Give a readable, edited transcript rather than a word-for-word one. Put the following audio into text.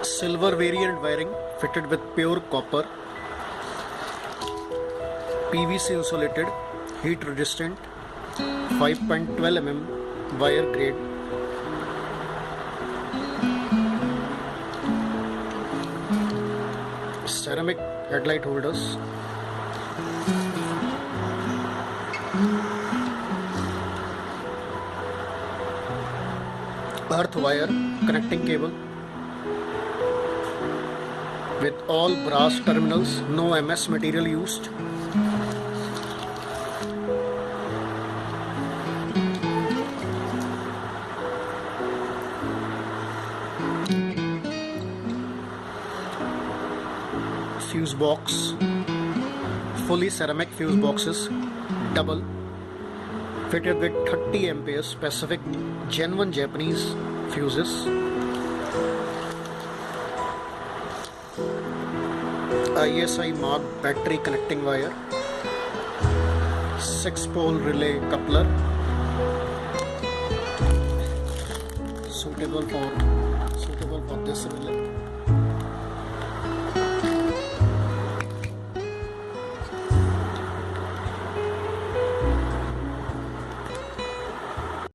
Silver variant wiring fitted with pure copper, PVC insulated, heat resistant, 5.12 wire grade. Ceramic headlight holders. Earth wire connecting cable with all brass terminals, no MS material used. Fuse box, fully ceramic fuse boxes, double, fitted with 30 amperes specific genuine Japanese fuses. ISI marked battery connecting wire, 6-pole relay coupler, suitable for this relay.